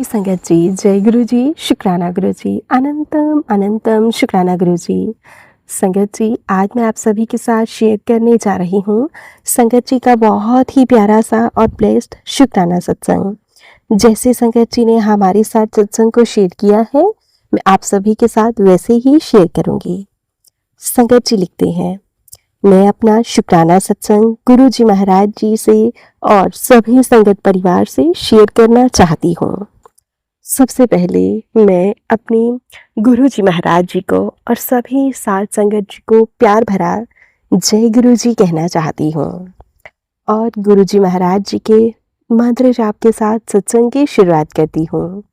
संगत जी, जय गुरु जी, शुक्राना गुरु जी, अनंतम अनंतम शुक्राना गुरु जी। संगत जी, आज मैं आप सभी के साथ शेयर करने जा रही हूँ संगत जी का बहुत ही प्यारा सा और ब्लेस्ड शुक्राना सत्संग। जैसे संगत जी ने हमारे साथ सत्संग को शेयर किया है, मैं आप सभी के साथ वैसे ही शेयर करूँगी। संगत जी लिखते हैं, मैं अपना शुक्राना सत्संग गुरु जी महाराज जी से और सभी संगत परिवार से शेयर करना चाहती हूँ। सबसे पहले मैं अपनी गुरु जी महाराज जी को और सभी साध संगत जी को प्यार भरा जय गुरु जी कहना चाहती हूँ और गुरु जी महाराज जी के मंत्र जाप के साथ सत्संग की शुरुआत करती हूँ।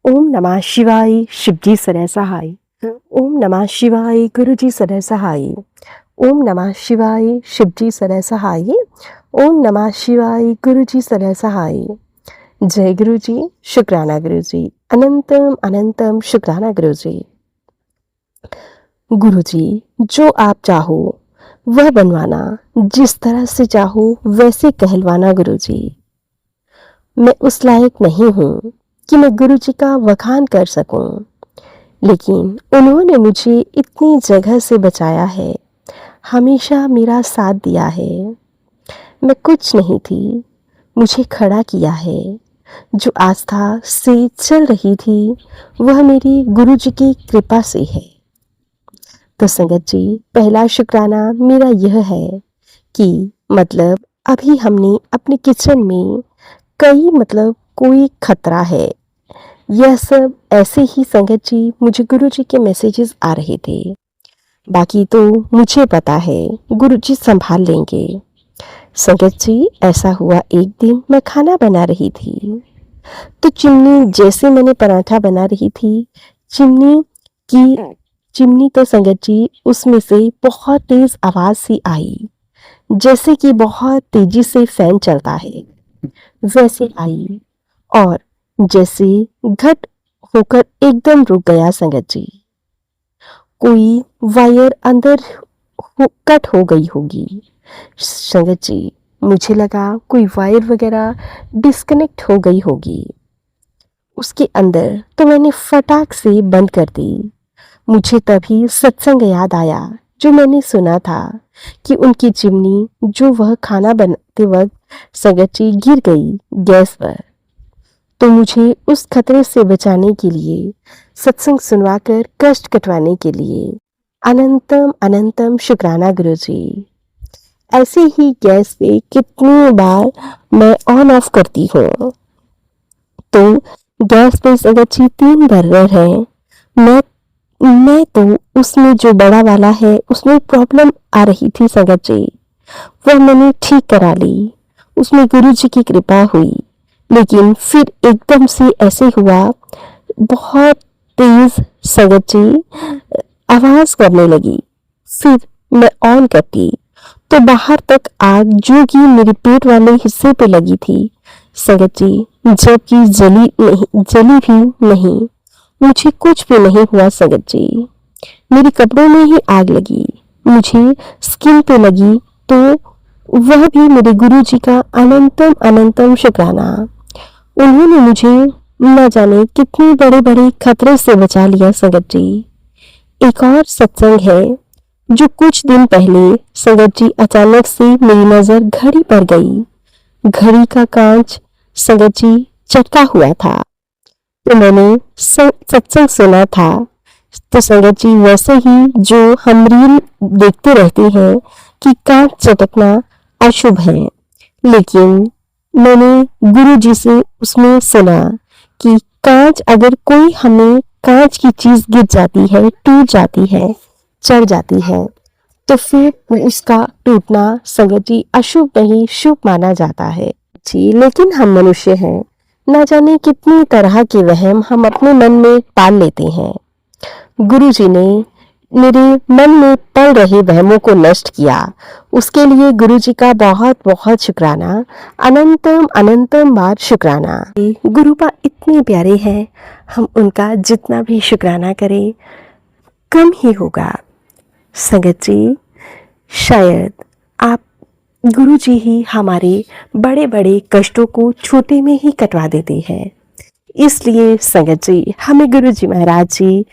ओम नमः शिवाय, शिव जी सदा सहाय। ओम नमः शिवाय, गुरु जी सदा सहाय। ओम नमः शिवाय, शिव जी सदा सहाय। ओम नमः शिवाय, गुरु जी सदा सहाय। जय गुरु जी, शुक्राना गुरु जी, अनंतम अनंतम शुक्राना गुरु जी। गुरु जी, जो आप चाहो वह बनवाना, जिस तरह से चाहो वैसे कहलवाना गुरु जी। मैं उस लायक नहीं हूँ कि मैं गुरु जी का वखान कर सकूं, लेकिन उन्होंने मुझे इतनी जगह से बचाया है, हमेशा मेरा साथ दिया है। मैं कुछ नहीं थी, मुझे खड़ा किया है। जो आस्था से चल रही थी वह मेरी गुरु जी की कृपा से है। तो संगत जी, पहला शुक्राना मेरा यह है कि अभी हमने अपने किचन में कोई खतरा है, यह सब ऐसे ही संगत जी मुझे गुरु जी के मैसेजेस आ रहे थे। बाकी तो मुझे पता है गुरु जी संभाल लेंगे। संगत जी, ऐसा हुआ एक दिन मैं खाना बना रही थी तो चिमनी, जैसे मैंने पराठा बना रही थी, चिमनी तो संगत जी उसमें से बहुत तेज आवाज सी आई, जैसे कि बहुत तेजी से फैन चलता है वैसे आई, और जैसे घट होकर एकदम रुक गया। संगत जी, कोई वायर अंदर कट हो गई होगी। संगत जी, मुझे लगा कोई वायर वगैरह डिस्कनेक्ट हो गई होगी उसके अंदर, तो मैंने फटाक से बंद कर दी। मुझे तभी सत्संग याद आया जो मैंने सुना था कि उनकी चिमनी, जो वह खाना बनाते वक्त संगत जी गिर गई गैस पर, तो मुझे उस खतरे से बचाने के लिए, सत्संग सुनवाकर कष्ट कटवाने के लिए अनंतम अनंतम शुक्राना गुरु जी। ऐसे ही गैस पे कितनी बार मैं ऑन ऑफ करती हूँ, तो गैस पे संगत जी 3 बर्नर है। मैं तो उसमें जो बड़ा वाला है उसमें प्रॉब्लम आ रही थी संगत जी, वह मैंने ठीक करा ली, उसमें गुरु जी की कृपा हुई। लेकिन फिर एकदम से ऐसे हुआ, बहुत तेज संगत जी आवाज करने लगी। फिर मैं ऑन करती तो बाहर तक आग, जो कि मेरे पेट वाले हिस्से पे लगी थी संगत जी, जबकि जली भी नहीं, मुझे कुछ भी नहीं हुआ संगत जी। मेरे कपड़ों में ही आग लगी, मुझे स्किन पे लगी, तो वह भी मेरे गुरु जी का अनंतम अनंतम शुक्राना। उन्होंने मुझे न जाने कितने बड़े बड़े खतरे से बचा लिया संगत जी। एक और सत्संग है जो कुछ दिन पहले संगत जी अचानक से मेरी नजर घड़ी पर गई। घड़ी का कांच संगत जी चटका हुआ था, तो मैंने सत्संग सुना था। तो संगत जी, वैसे ही जो हम रील देखते रहते हैं कि कांच चटकना अशुभ है, लेकिन मैंने गुरु जी से उसमें सुना कि कांच, अगर कोई हमें कांच की चीज गिर जाती है, टूट जाती है, चढ़ जाती है, तो फिर उसका टूटना संगत जी अशुभ नहीं, शुभ माना जाता है जी। लेकिन हम मनुष्य हैं, न जाने कितनी तरह के वहम हम अपने मन में पाल लेते हैं। गुरु जी ने मेरे मन में पल रहे वहमों को नष्ट किया, उसके लिए गुरु जी का बहुत बहुत शुक्राना, अनंतम अनंतम बार शुक्राना। गुरुपा इतने प्यारे हैं, हम उनका जितना भी शुक्राना करें कम ही होगा। संगत जी, शायद आप गुरु जी ही हमारे बड़े बड़े कष्टों को छोटे में ही कटवा देते हैं। इसलिए संगत जी हमें गुरु जी महाराज जी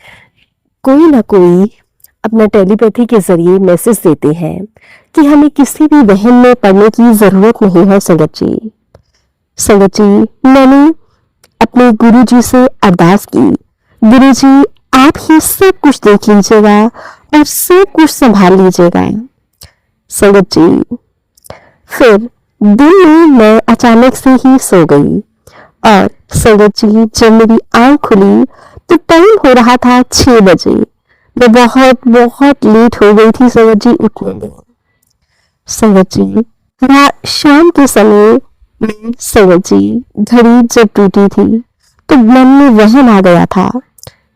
कोई ना कोई अपना टेलीपैथी के जरिए मैसेज देते हैं कि हमें किसी भी वहम में पड़ने की जरूरत नहीं है। संगत जी, संगत जी, मैंने अपने गुरु जी से अरदास की, गुरु जी आप ही सब कुछ देख लीजिएगा और सब कुछ संभाल लीजिएगा। संगत जी, फिर दिन में मैं अचानक से ही सो गई और संगत जी जब मेरी आंख खुली तो टाइम हो रहा था 6 बजे। मैं बहुत बहुत लेट हो गई थी संगत जी उठने में। संगत जी शाम के समय में संगत जी घड़ी जब टूटी थी तो मन में वहम आ गया था।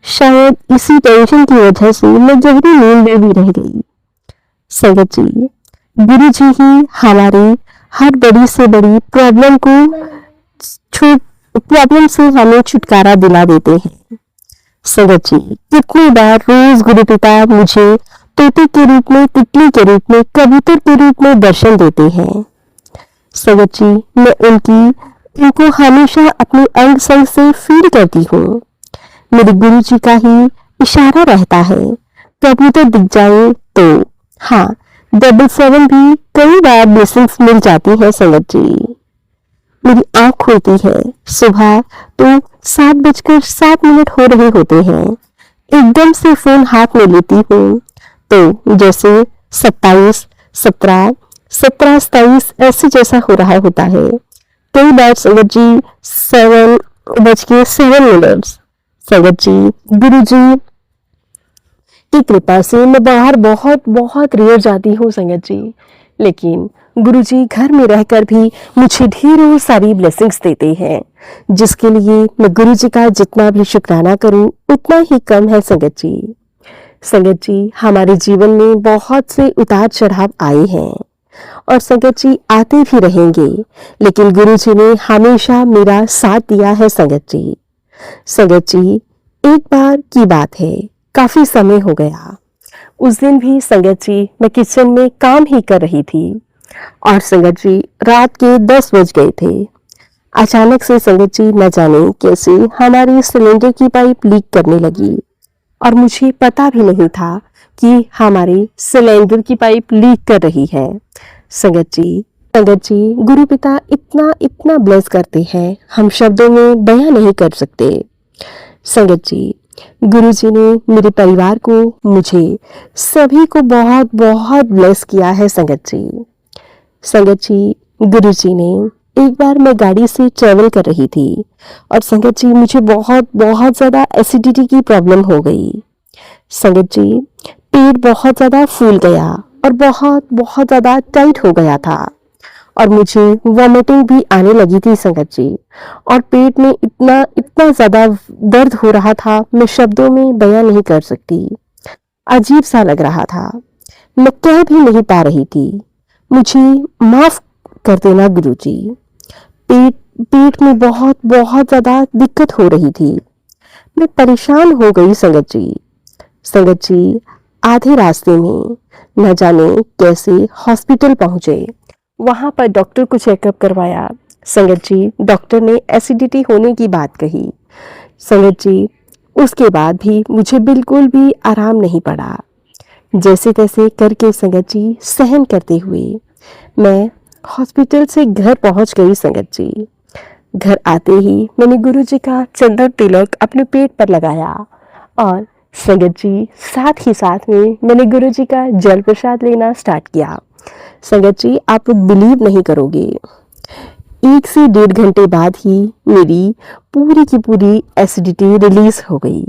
शायद इसी टेंशन की वजह से मैं गहरी नींद में भी रह गई। संगत जी गुरु जी ही हमारी हर बड़ी से बड़ी प्रॉब्लम से हमें छुटकारा दिला देते हैं। संगत जी कितनी बार रोज गुरु पिता मुझे तोते के रूप में, तितली के रूप में, कबूतर के रूप में दर्शन देते हैं। संगत जी मैं इनको हमेशा अपने अंग संग से फील करती हूँ। मेरे गुरु जी का ही इशारा रहता है, कबूतर दिख जाए तो हाँ 777 भी कई बार ब्लेसिंग्स मिल जाती है। संगत जी मेरी आंख खुलती है सुबह तो 7:07 हो रहे होते हैं। एकदम से फोन हाथ में लेती हूँ तो जैसे 27, 17, 27 ऐसे जैसा हो रहा होता है। कई बार संगत जी 7:07। संगत जी गुरु जी की कृपा से मैं बाहर बहुत बहुत रेयर जाती हूँ संगत जी, लेकिन गुरुजी घर में रहकर भी मुझे ढेरों सारी ब्लेसिंग्स देते हैं, जिसके लिए मैं गुरुजी का जितना भी शुक्राना करूं उतना ही कम है। संगत जी, संगत जी हमारे जीवन में बहुत से उतार चढ़ाव आए हैं और संगत जी आते भी रहेंगे, लेकिन गुरुजी ने हमेशा मेरा साथ दिया है। संगत जी, संगत जी एक बार की बात है, काफी समय हो गया। उस दिन भी संगत जी मैं किचन में काम ही कर रही थी और संगत जी रात के 10 बज गए थे। अचानक से संगत जी न जाने कैसे हमारी सिलेंडर की पाइप लीक करने लगी और मुझे पता भी नहीं था कि हमारी सिलेंडर की पाइप लीक कर रही है। संगत जी गुरु पिता इतना इतना ब्लेस करते हैं, हम शब्दों में बयां नहीं कर सकते। संगत जी गुरुजी ने मेरे परिवार को, मुझे सभी को बहुत बहुत ब्लेस किया है। संगत जी गुरुजी ने एक बार मैं गाड़ी से ट्रेवल कर रही थी और संगत जी मुझे बहुत बहुत ज्यादा एसिडिटी की प्रॉब्लम हो गई। संगत जी पेट बहुत ज्यादा फूल गया और बहुत बहुत ज्यादा टाइट हो गया था और मुझे वॉमिटिंग भी आने लगी थी। संगत जी और पेट में इतना इतना ज्यादा दर्द हो रहा था, मैं शब्दों में बयां नहीं कर सकती। अजीब सा लग रहा था, मैं कह भी नहीं पा रही थी। मुझे माफ कर देना गुरुजी। पेट में बहुत बहुत ज्यादा दिक्कत हो रही थी, मैं परेशान हो गई। संगत जी आधे रास्ते में न जाने कैसे हॉस्पिटल पहुंचे। वहां पर डॉक्टर को चेकअप करवाया। संगत जी डॉक्टर ने एसिडिटी होने की बात कही। संगत जी उसके बाद भी मुझे बिल्कुल भी आराम नहीं पड़ा। जैसे तैसे करके संगत जी सहन करते हुए मैं हॉस्पिटल से घर पहुंच गई। संगत जी घर आते ही मैंने गुरु जी का चंदन तिलक अपने पेट पर लगाया और संगत जी साथ ही साथ में मैंने गुरु जी का जल प्रसाद लेना स्टार्ट किया। संगत जी आप बिलीव नहीं करोगे, 1 से 1.5 घंटे बाद ही मेरी पूरी की पूरी एसिडिटी रिलीज हो गई।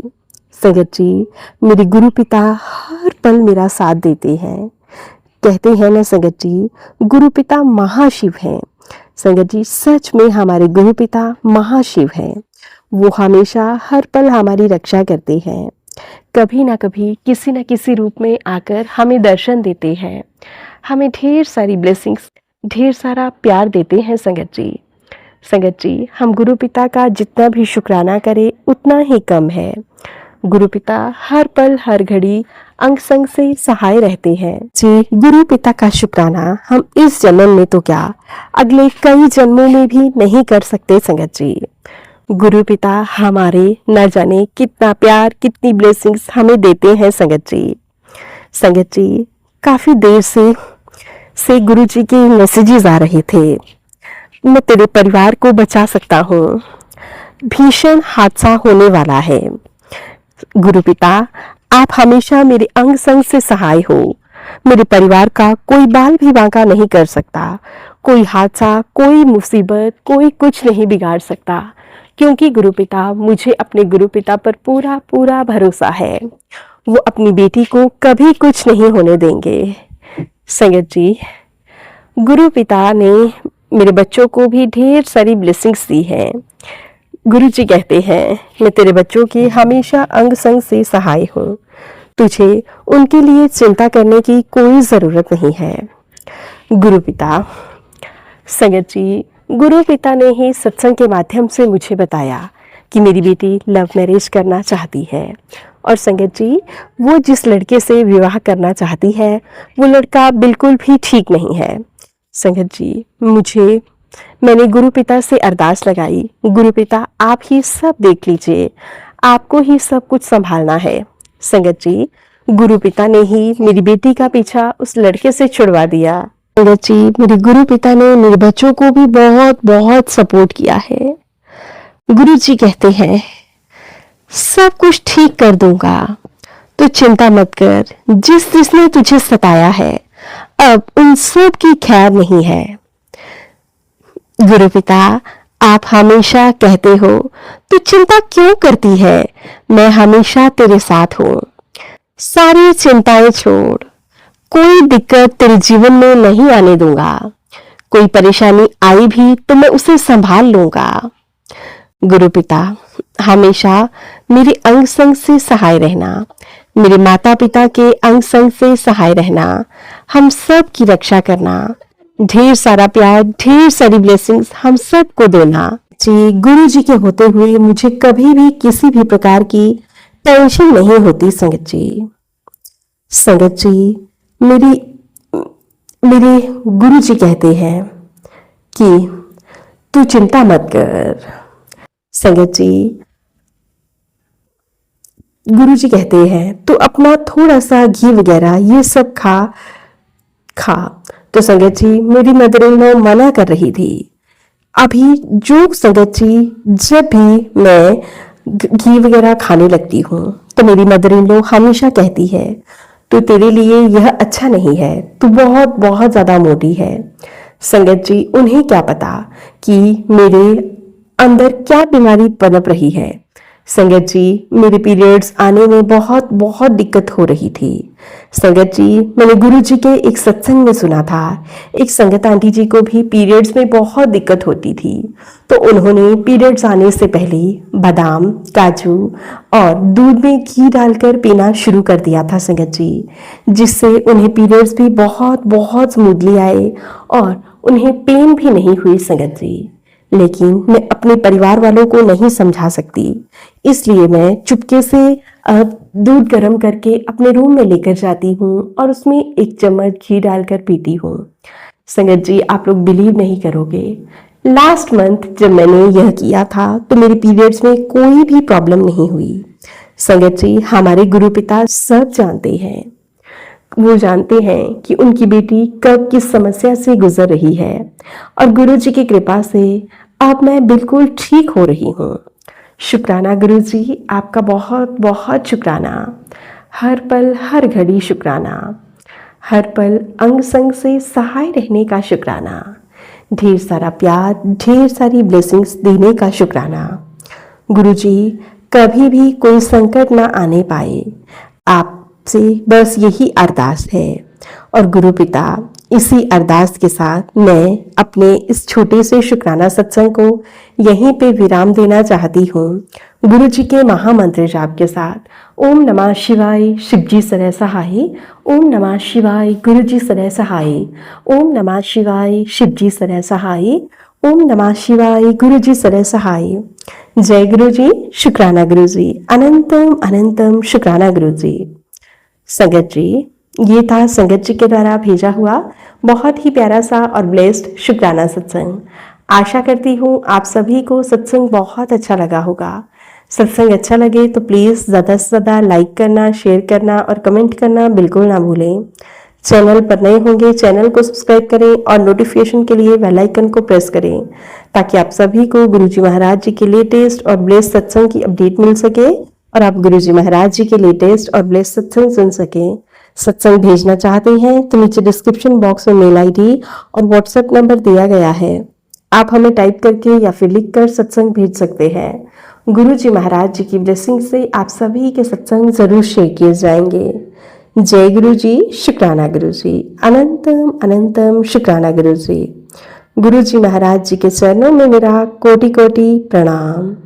संगत जी मेरे गुरु पिता हर पल मेरा साथ देते हैं। कहते हैं ना संगत जी गुरु पिता महाशिव हैं। संगत जी सच में हमारे गुरु पिता महाशिव हैं। वो हमेशा हर पल हमारी रक्षा करते हैं, कभी ना कभी किसी न किसी रूप में आकर हमें दर्शन देते हैं, हमें ढेर सारी ब्लेसिंग्स, ढेर सारा प्यार देते हैं। संगत जी हम गुरु पिता का जितना भी शुक्राना करें उतना ही कम है। गुरु पिता हर पल हर घड़ी अंग संग से सहाय रहते हैं। जी गुरु पिता का शुक्राना हम इस जन्म में तो क्या अगले कई जन्मों में भी नहीं कर सकते। संगत जी गुरु पिता हमारे न जाने कितना प्यार, कितनी ब्लेसिंग्स हमें देते हैं संगत जी। संगत जी, काफ़ी देर से गुरु जी के मैसेजेस आ रहे थे, मैं तेरे परिवार को बचा सकता हूँ, भीषण हादसा होने वाला है। गुरु पिता, आप हमेशा मेरे अंग संग से सहाय हो। मेरे परिवार का कोई बाल भी बांका नहीं कर सकता, कोई हादसा, कोई मुसीबत, कोई कुछ नहीं बिगाड़ सकता, क्योंकि गुरु पिता, मुझे अपने गुरु पिता पर पूरा पूरा भरोसा है। वो अपनी बेटी को कभी कुछ नहीं होने देंगे। संगत जी, गुरु पिता ने मेरे बच्चों को भी ढेर सारी ब्लेसिंग्स दी हैं। गुरु जी कहते हैं, मैं तेरे बच्चों की हमेशा अंग संग से सहाय हूँ, तुझे उनके लिए चिंता करने की कोई ज़रूरत नहीं है। गुरु पिता, संगत जी, गुरु पिता ने ही सत्संग के माध्यम से मुझे बताया कि मेरी बेटी लव मैरिज करना चाहती है, और संगत जी, वो जिस लड़के से विवाह करना चाहती है वो लड़का बिल्कुल भी ठीक नहीं है। संगत जी, मैंने गुरु पिता से अरदास लगाई, गुरु पिता आप ही सब देख लीजिए, आपको ही सब कुछ संभालना है। संगत जी, गुरु पिता ने ही मेरी बेटी का पीछा उस लड़के से छुड़वा दिया। संगत जी, मेरे गुरु पिता ने मेरे बच्चों को भी बहुत बहुत सपोर्ट किया है। गुरु जी कहते हैं, सब कुछ ठीक कर दूंगा, तो चिंता मत कर, जिसने तुझे सताया है अब उन सब की खैर नहीं है। गुरु पिता, आप हमेशा कहते हो तू चिंता क्यों करती है, मैं हमेशा तेरे साथ हूँ। सारी चिंताएं छोड़, कोई दिक्कत तेरे जीवन में नहीं आने दूंगा, कोई परेशानी आई भी तो मैं उसे संभाल लूंगा। गुरु पिता, हमेशा मेरे अंग संग से सहाय रहना, मेरे माता पिता के अंग संग से सहाय रहना, हम सब की रक्षा करना, ढेर सारा प्यार, ढेर सारी ब्लेसिंग्स हम सब को देना। जी, गुरु जी के होते हुए मुझे कभी भी किसी भी प्रकार की टेंशन नहीं होती। संगत जी, संगत जी, मेरे गुरु जी कहते हैं कि तू चिंता मत कर। संगत जी, गुरु जी कहते हैं तो अपना थोड़ा सा घी वगैरह ये सब खा। तो संगत जी, मेरी मदर इन लॉ मना कर रही थी। अभी जो संगत जी, जब भी मैं घी वगैरह खाने लगती हूँ तो मेरी मदर इन लॉ हमेशा कहती है तो तेरे लिए यह अच्छा नहीं है, तू बहुत बहुत ज्यादा मोटी है। संगत जी, उन्हें क्या पता कि मेरे अंदर क्या बीमारी पनप रही है। संगत जी, मेरे पीरियड्स आने में बहुत बहुत दिक्कत हो रही थी। संगत जी, मैंने गुरु जी के एक सत्संग में सुना था, एक संगत आंटी जी को भी पीरियड्स में बहुत दिक्कत होती थी, तो उन्होंने पीरियड्स आने से पहले बादाम, काजू और दूध में घी डालकर पीना शुरू कर दिया था संगत जी, जिससे उन्हें पीरियड्स भी बहुत बहुत स्मूथली आए और उन्हें पेन भी नहीं हुई संगत जी। लेकिन मैं अपने परिवार वालों को नहीं समझा सकती, इसलिए मैं चुपके से दूध गर्म करके अपने रूम में लेकर जाती हूँ और उसमें एक चम्मच घी डालकर पीती हूँ। संगत जी, आप लोग बिलीव नहीं करोगे, लास्ट मंथ जब मैंने यह किया था तो मेरे पीरियड्स में कोई भी प्रॉब्लम नहीं हुई। संगत जी, हमारे गुरु पिता सब जानते हैं, वो जानते हैं कि उनकी बेटी कब किस समस्या से गुजर रही है, और गुरु जी की कृपा से अब मैं बिल्कुल ठीक हो रही हूँ। शुक्राना गुरु जी, आपका बहुत बहुत शुक्राना, हर पल हर घड़ी शुक्राना, हर पल अंग संग से सहाय रहने का शुक्राना, ढेर सारा प्यार, ढेर सारी ब्लेसिंग्स देने का शुक्राना। गुरु जी, कभी भी कोई संकट ना आने पाए, आपसे बस यही अरदास है। और गुरु पिता, इसी अरदास के साथ मैं अपने इस छोटे से शुक्राना सत्संग को यहीं पे विराम देना चाहती हूँ, गुरु जी के महामंत्र जाप के साथ। ओम नमः शिवाय, शिव जी सदै सहाय। ओम नमः शिवाय, गुरु जी सदै सहाय। ओम नमः शिवाय, शिव जी सदै सहाय। ओम नमः शिवाय, गुरु जी सदै सहाय। जय गुरु जी, शुक्राना गुरु जी, अनंतम अनंतम शुक्राना गुरु जी। संगत जी, ये था संगत जी के द्वारा भेजा हुआ बहुत ही प्यारा सा और ब्लेस्ड शुक्राना सत्संग। आशा करती हूँ आप सभी को सत्संग बहुत अच्छा लगा होगा। सत्संग अच्छा लगे तो प्लीज़ ज़्यादा से ज़्यादा लाइक करना, शेयर करना और कमेंट करना बिल्कुल ना भूलें। चैनल पर नए होंगे, चैनल को सब्सक्राइब करें और नोटिफिकेशन के लिए बेल आइकन को प्रेस करें ताकि आप सभी को गुरुजी महाराज जी के लेटेस्ट और ब्लेस्ड सत्संग की अपडेट मिल सके और आप गुरुजी महाराज जी के लेटेस्ट और ब्लेस्ड सत्संग सुन सकें। सत्संग भेजना चाहते हैं तो नीचे डिस्क्रिप्शन बॉक्स में मेल आईडी और व्हाट्सएप नंबर दिया गया है। आप हमें टाइप करके या फिर लिखकर सत्संग भेज सकते हैं। गुरुजी महाराज जी की ब्लेसिंग से आप सभी के सत्संग जरूर शेयर किए जाएंगे। जय गुरु जी, शुक्राना गुरु जी, अनंतम अनंतम शुक्राना गुरु जी। गुरु जी महाराज जी के चरणों में मेरा कोटि कोटि प्रणाम।